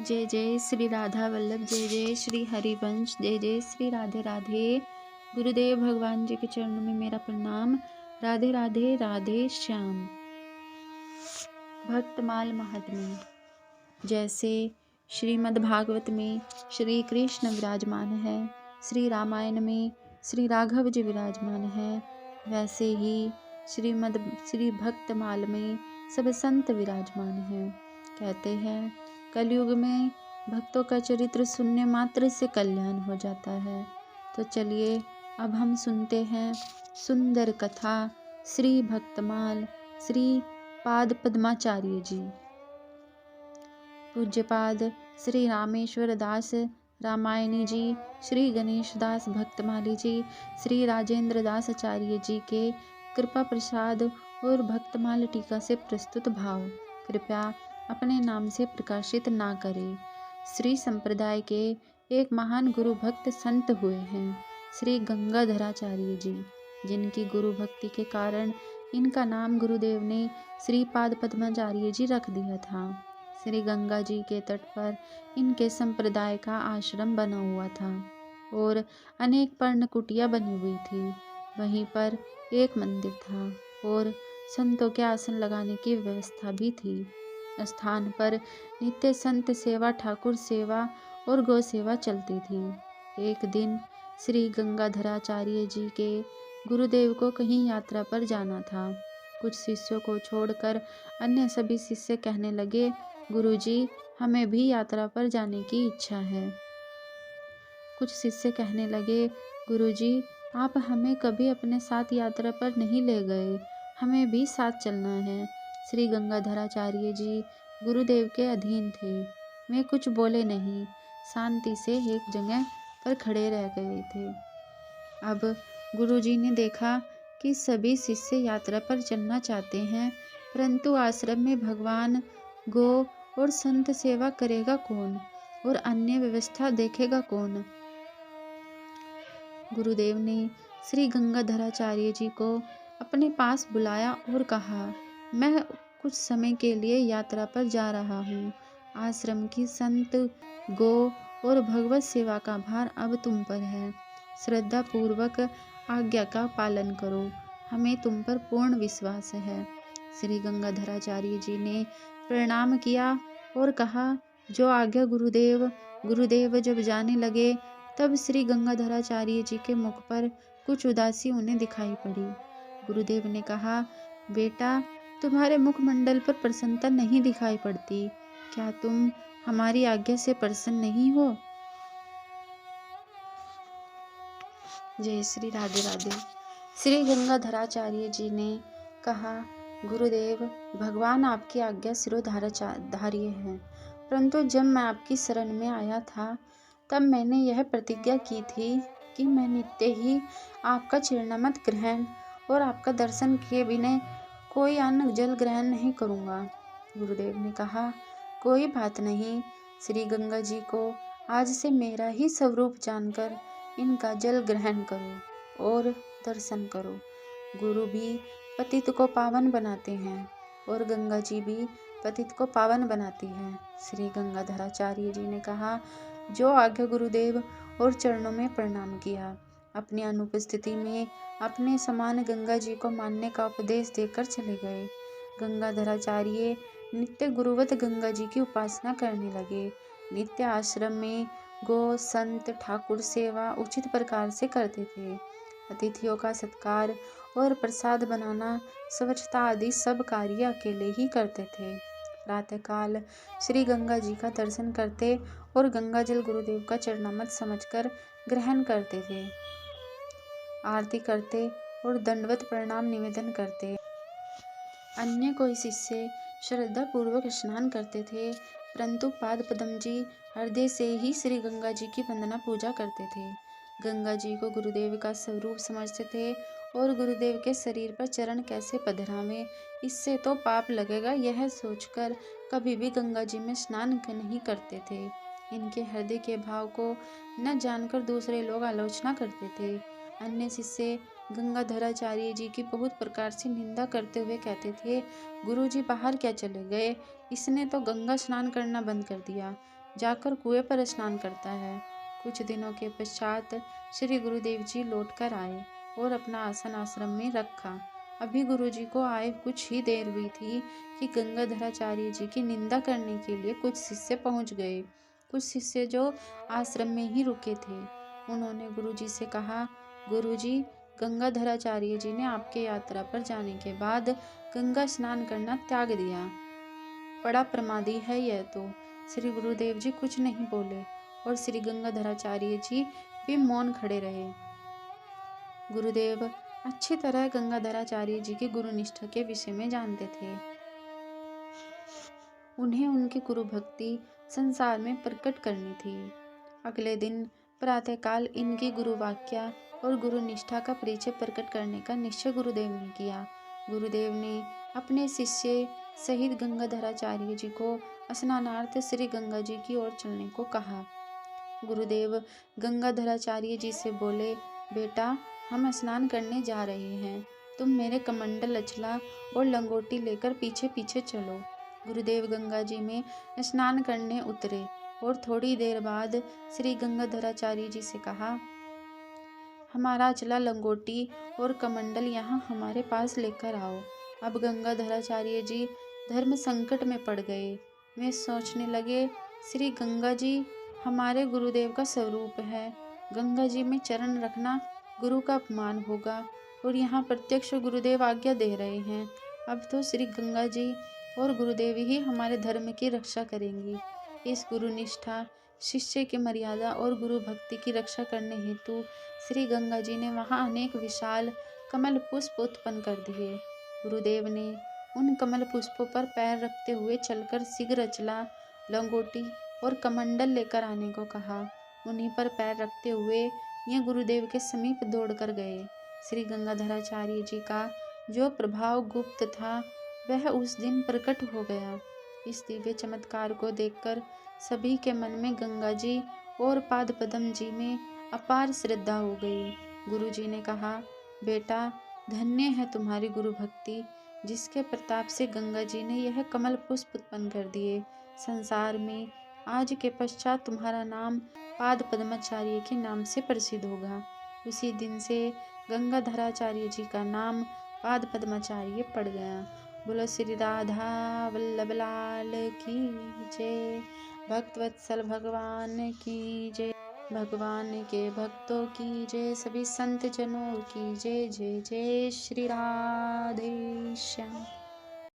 जय जय श्री राधा वल्लभ, जय जय श्री हरिवंश, जय जय श्री राधे राधे। गुरुदेव भगवान जी के चरणों में मेरा प्रणाम। राधे राधे राधे श्याम। भक्तमाल महात्म्य। जैसे श्रीमद् भागवत में श्री कृष्ण विराजमान है, श्री रामायण में श्री राघव जी विराजमान है, वैसे ही श्री भक्तमाल में सब संत विराजमान हैं। कहते हैं कलयुग में भक्तों का चरित्र सुनने मात्र से कल्याण हो जाता है। तो चलिए अब हम सुनते हैं सुंदर कथा श्री भक्तमाल श्री पाद पद्माचार्य जी। पूज्यपाद श्री रामेश्वर दास रामायणी जी, श्री गणेश दास भक्तमाली जी, श्री राजेंद्र दास आचार्य जी के कृपा प्रसाद और भक्तमाल टीका से प्रस्तुत भाव कृपया अपने नाम से प्रकाशित ना करें। श्री संप्रदाय के एक महान गुरु भक्त संत हुए हैं श्री गंगाधराचार्य जी, जिनकी गुरु भक्ति के कारण इनका नाम गुरुदेव ने श्री पाद पद्माचार्य जी रख दिया था। श्री गंगा जी के तट पर इनके संप्रदाय का आश्रम बना हुआ था और अनेक पर्णकुटियां बनी हुई थी। वहीं पर एक मंदिर था और संतों के आसन लगाने की व्यवस्था भी थी। स्थान पर नित्य संत सेवा, ठाकुर सेवा और गौ सेवा चलती थी। एक दिन श्री गंगाधराचार्य जी के गुरुदेव को कहीं यात्रा पर जाना था। कुछ शिष्यों को छोड़कर अन्य सभी शिष्य कहने लगे, गुरुजी हमें भी यात्रा पर जाने की इच्छा है। कुछ शिष्य कहने लगे, गुरुजी आप हमें कभी अपने साथ यात्रा पर नहीं ले गए, हमें भी साथ चलना है। श्री गंगाधराचार्य जी गुरुदेव के अधीन थे। वे कुछ बोले नहीं, शांति से एक जगह पर खड़े रह गए थे। अब गुरुजी ने देखा कि सभी शिष्य यात्रा पर चलना चाहते हैं, परंतु आश्रम में भगवान, गो और संत सेवा करेगा कौन और अन्य व्यवस्था देखेगा कौन। गुरुदेव ने श्री गंगाधराचार्य जी को अपने पास बुलाया और कहा, मैं कुछ समय के लिए यात्रा पर जा रहा हूँ। आश्रम की संत, गो और भगवत सेवा का भार अब तुम पर है। श्रद्धा पूर्वक आज्ञा का पालन करो, हमें तुम पर पूर्ण विश्वास है। श्री गंगाधराचार्य जी ने प्रणाम किया और कहा, जो आज्ञा गुरुदेव। गुरुदेव जब जाने लगे तब श्री गंगाधराचार्य जी के मुख पर कुछ उदासी उन्हें दिखाई पड़ी। गुरुदेव ने कहा, बेटा तुम्हारे मुखमंडल पर प्रसन्नता नहीं दिखाई पड़ती, क्या तुम हमारी आज्ञा से प्रसन्न नहीं हो? जय श्री राधे राधे। श्री गंगाधराचार्य जी ने कहा, गुरुदेव भगवान आपकी आज्ञा शिरोधार्य है, परंतु जब मैं आपकी शरण में आया था तब मैंने यह प्रतिज्ञा की थी कि मैं नित्य ही आपका चरणामृत ग्रहण और आपका दर्शन किए बिना कोई अन्न जल ग्रहण नहीं करूँगा। गुरुदेव ने कहा, कोई बात नहीं, श्री गंगा जी को आज से मेरा ही स्वरूप जानकर इनका जल ग्रहण करो और दर्शन करो। गुरु भी पतित को पावन बनाते हैं और गंगा जी भी पतित को पावन बनाती है। श्री गंगाधराचार्य जी ने कहा, जो आज्ञा गुरुदेव और चरणों में प्रणाम किया। अपनी अनुपस्थिति में अपने समान गंगा जी को मानने का उपदेश देकर चले गए। गंगाधराचार्य नित्य गुरुवत गंगा जी की उपासना करने लगे। नित्य आश्रम में गो, संत, ठाकुर सेवा उचित प्रकार से करते थे। अतिथियों का सत्कार और प्रसाद बनाना, स्वच्छता आदि सब कार्य अकेले ही करते थे। प्रातःकाल श्री गंगा जी का दर्शन करते और गंगा जल गुरुदेव का चरणामृत समझकर ग्रहण करते थे। आरती करते और दंडवत प्रणाम निवेदन करते। अन्य कोई शिष्य श्रद्धा पूर्वक स्नान करते थे, परंतु पाद पद्म जी हृदय से ही श्री गंगा जी की वंदना पूजा करते थे। गंगा जी को गुरुदेव का स्वरूप समझते थे और गुरुदेव के शरीर पर चरण कैसे पधरावें, इससे तो पाप लगेगा, यह सोचकर कभी भी गंगा जी में स्नान नहीं करते थे। इनके हृदय के भाव को न जानकर दूसरे लोग आलोचना करते थे। अन्य शिष्य गंगाधराचार्य जी की बहुत प्रकार से निंदा करते हुए कहते थे, गुरु जी बाहर क्या चले गए, इसने तो गंगा स्नान करना बंद कर दिया। जाकर कुएं पर स्नान करता है। कुछ दिनों के पश्चात श्री गुरुदेव जी लौटकर आए और अपना आसन आश्रम में रखा। अभी गुरुजी को आए कुछ ही देर हुई थी कि गंगाधराचार्य जी की निंदा करने के लिए कुछ शिष्य पहुंच गए। कुछ शिष्य जो आश्रम में ही रुके थे, उन्होंने गुरुजी से कहा, गुरुजी, गंगाधराचार्य जी ने आपके यात्रा पर जाने के बाद गंगा स्नान करना त्याग दिया। बड़ा प्रमादी है यह तो। श्री गुरुदेव जी कुछ नहीं बोले और श्री गंगाधराचार्य जी भी मौन खड़े रहे। गुरुदेव अच्छी तरह गंगाधराचार्य जी की गुरुनिष्ठा के विषय में जानते थे। उन्हें उनकी गुरु भक्ति संसार में प्रकट करनी थी। अगले दिन प्रातःकाल इनकी गुरु वाक्या और गुरु निष्ठा का परिचय प्रकट करने का निश्चय गुरुदेव ने किया। गुरुदेव ने अपने शिष्य सहित गंगाधराचार्य जी को स्नानार्थ श्री गंगा जी की ओर चलने को कहा। गुरुदेव गंगाधराचार्य जी से बोले, बेटा, हम स्नान करने जा रहे हैं, तुम मेरे कमंडल, अचला और लंगोटी लेकर पीछे पीछे चलो। गुरुदेव गंगा जी में स्नान करने उतरे और थोड़ी देर बाद श्री गंगाधराचार्य जी से कहा, हमारा अचला, लंगोटी और कमंडल यहाँ हमारे पास लेकर आओ। अब गंगाधराचार्य जी धर्म संकट में पड़ गए। वे सोचने लगे, श्री गंगा जी हमारे गुरुदेव का स्वरूप है। गंगा जी में चरण रखना गुरु का अपमान होगा और यहाँ प्रत्यक्ष गुरुदेव आज्ञा दे रहे हैं। अब तो श्री गंगा जी और गुरुदेव ही हमारे धर्म की रक्षा करेंगी। इस गुरुनिष्ठा, शिष्य की मर्यादा और गुरु भक्ति की रक्षा करने हेतु श्री गंगा जी ने वहाँ अनेक विशाल कमल पुष्प उत्पन्न कर दिए। गुरुदेव ने उन कमल पुष्पों पर पैर रखते हुए चलकर शीघ्र अचला, लंगोटी और कमंडल लेकर आने को कहा। उन्हीं पर पैर रखते हुए ये गुरुदेव के समीप दौड़कर गए। श्री गंगाधराचार्य जी का जो प्रभाव गुप्त था वह उस दिन प्रकट हो गया। इस दिव्य चमत्कार को देखकर सभी के मन में गंगा जी और पाद पद्म जी में अपार श्रद्धा हो गई। गुरु जी ने कहा, बेटा, धन्य है तुम्हारी गुरु भक्ति, जिसके प्रताप से गंगा जी ने यह कमल पुष्प उत्पन्न कर दिए। संसार में आज के पश्चात तुम्हारा नाम पाद पद्माचार्य के नाम से प्रसिद्ध होगा। उसी दिन से गंगाधराचार्य जी का नाम पाद पद्माचार्य पड़ गया। बोलो श्री राधा वल्लभ लाल की जय। भक्तवत्सल भगवान की जय। भगवान के भक्तों की जय। सभी संत जनों की जय। जय जय श्री राधे श्याम।